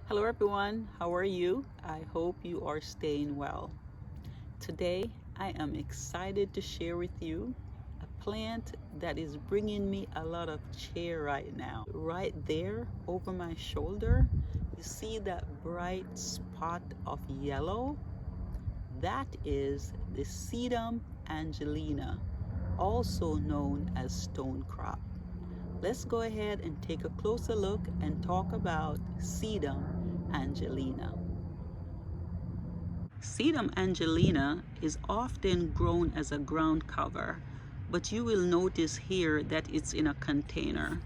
Hello everyone, how are you? I hope you are staying well. Today I am excited to share with you a plant that is bringing me a lot of cheer right now. Right there over my shoulder, you see that bright spot of yellow? That is the Sedum Angelina, also known as Stonecrop. Let's go ahead and take a closer look and talk about Sedum Angelina. Sedum Angelina is often grown as a ground cover, but you will notice here that it's in a container.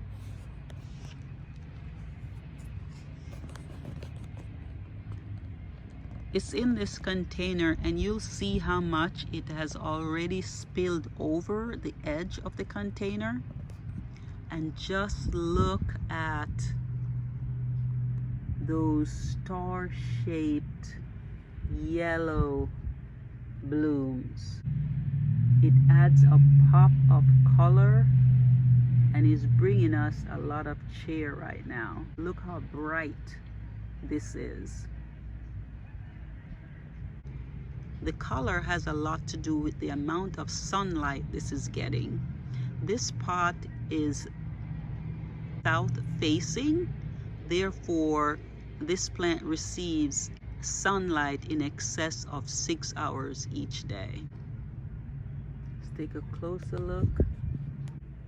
It's in this container and you'll see how much it has already spilled over the edge of the container. And just look at those star-shaped yellow blooms. It adds a pop of color and is bringing us a lot of cheer right now. Look how bright this is. The color has a lot to do with the amount of sunlight this is getting. This pot is south facing, therefore this plant receives sunlight in excess of 6 hours each day. Let's take a closer look.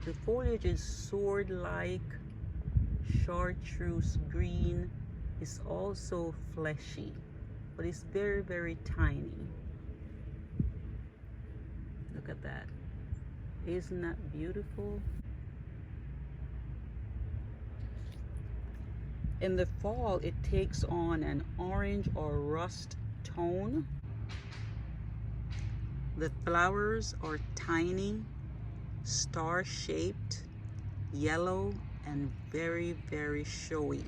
The foliage is sword-like, chartreuse green. It's also fleshy, but it's very, very tiny. Look at that. Isn't that beautiful? In the fall, it takes on an orange or rust tone. The flowers are tiny, star-shaped, yellow, and very, very showy.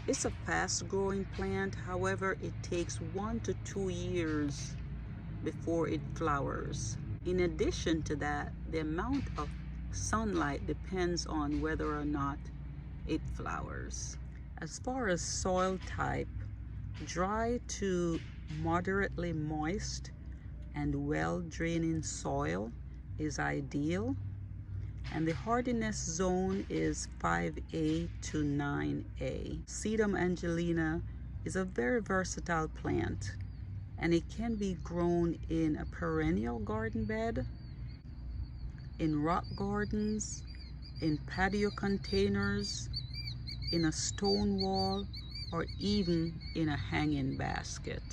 It's a fast-growing plant. However, it takes 1 to 2 years before it flowers. In addition to that, the amount of sunlight depends on whether or not it flowers. As far as soil type, dry to moderately moist and well-draining soil is ideal, and the hardiness zone is 5A to 9A. Sedum Angelina is a very versatile plant, and it can be grown in a perennial garden bed, in rock gardens, in patio containers, in a stone wall, or even in a hanging basket.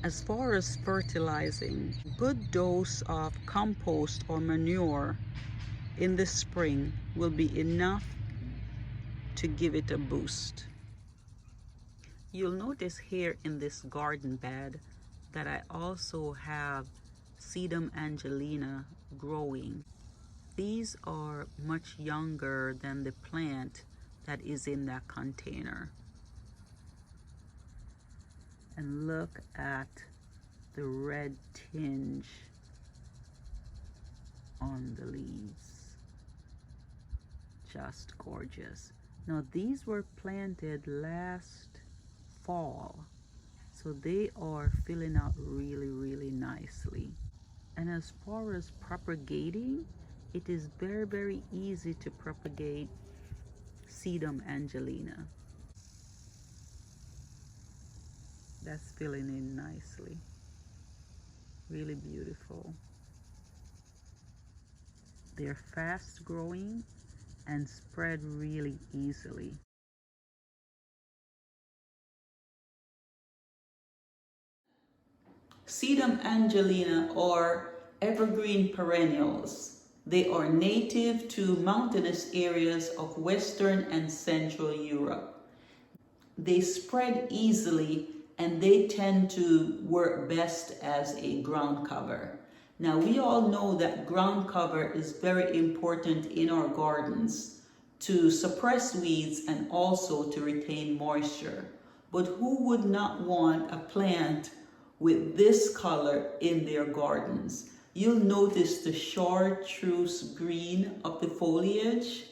As far as fertilizing, a good dose of compost or manure in the spring will be enough to give it a boost. You'll notice here in this garden bed that I also have Sedum Angelina growing. These are much younger than the plant that is in that container. And look at the red tinge on the leaves. Just gorgeous. Now these were planted last fall, so they are filling out really, really nicely. And as far as propagating, it is very, very easy to propagate Sedum Angelina. That's filling in nicely. Really beautiful. They're fast growing and spread really easily. Sedum Angelina are evergreen perennials. They are native to mountainous areas of Western and Central Europe. They spread easily and they tend to work best as a ground cover. Now we all know that ground cover is very important in our gardens to suppress weeds and also to retain moisture. But who would not want a plant with this color in their gardens? You'll notice the chartreuse green of the foliage.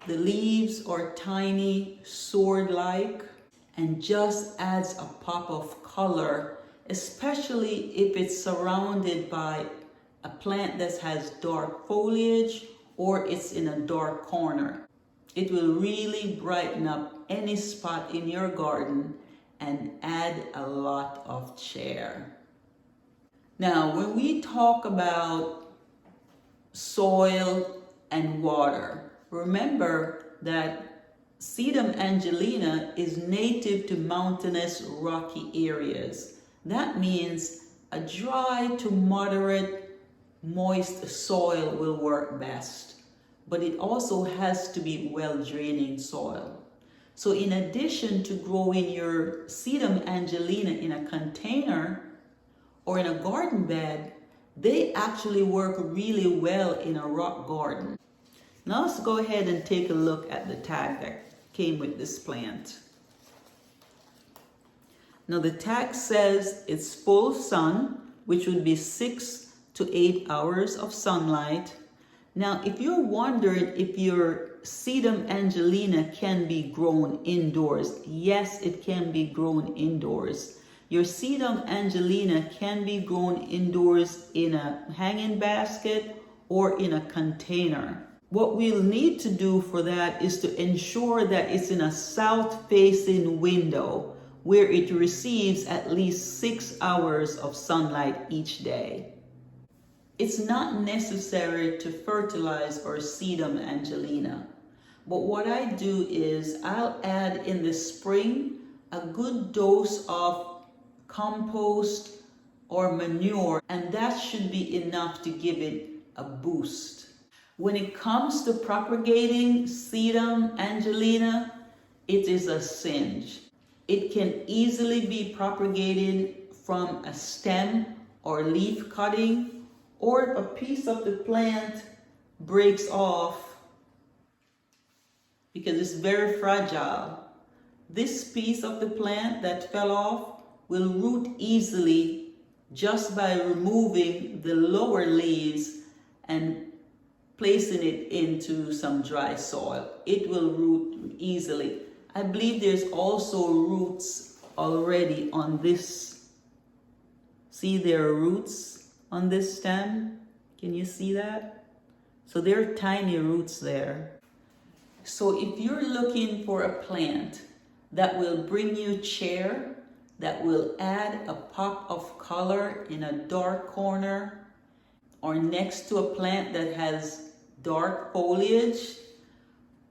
The leaves are tiny, sword-like, and just adds a pop of color, especially if it's surrounded by a plant that has dark foliage or it's in a dark corner. It will really brighten up any spot in your garden and add a lot of cheer. Now, when we talk about soil and water, remember that Sedum Angelina is native to mountainous rocky areas. That means a dry to moderate moist soil will work best, but it also has to be well-draining soil. So in addition to growing your Sedum Angelina in a container or in a garden bed, they actually work really well in a rock garden. Now let's go ahead and take a look at the tag that came with this plant. Now the tag says it's full sun, which would be 6 to 8 hours of sunlight. Now if you're wondering if your Sedum Angelina can be grown indoors, yes, it can be grown indoors. Your Sedum Angelina can be grown indoors in a hanging basket or in a container. What we'll need to do for that is to ensure that it's in a south-facing window where it receives at least 6 hours of sunlight each day. It's not necessary to fertilize our Sedum Angelina, but what I do is I'll add in the spring a good dose of compost or manure, and that should be enough to give it a boost. When it comes to propagating Sedum Angelina, it is a cinch. It can easily be propagated from a stem or leaf cutting, or if a piece of the plant breaks off, because it's very fragile, this piece of the plant that fell off will root easily just by removing the lower leaves and placing it into some dry soil. It will root easily. I believe there's also roots already on this. See, there are roots on this stem. Can you see that? So there are tiny roots there. So if you're looking for a plant that will bring you cheer, that will add a pop of color in a dark corner or next to a plant that has dark foliage,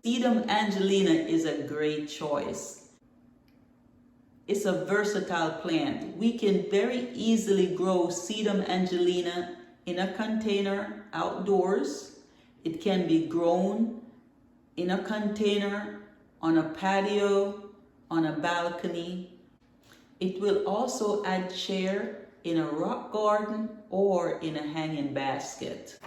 Sedum Angelina is a great choice. It's a versatile plant. We can very easily grow Sedum Angelina in a container outdoors. It can be grown in a container, on a patio, on a balcony. It will also add cheer in a rock garden or in a hanging basket.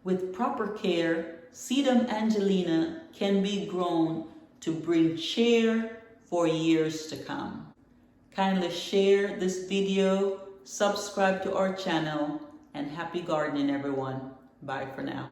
With proper care, Sedum Angelina can be grown to bring cheer for years to come. Kindly share this video, subscribe to our channel, and happy gardening, everyone. Bye for now.